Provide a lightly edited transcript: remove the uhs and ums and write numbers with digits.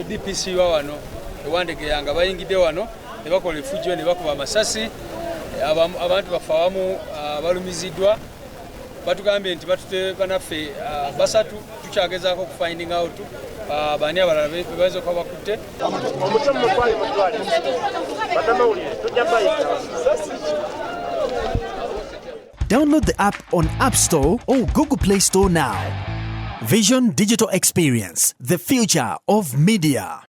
DPC wa wano ewandege yanga bayingide wano ne bakola efujjo ne bakuba amasasi abantu bafawamu balumizidwa batugambye nti batute banaffe basatu tukyagezaako ku finding out bani abalala bebaza okuba bakutte. Download the app on App Store or Google Play Store now. Vision Digital Experience, the future of media.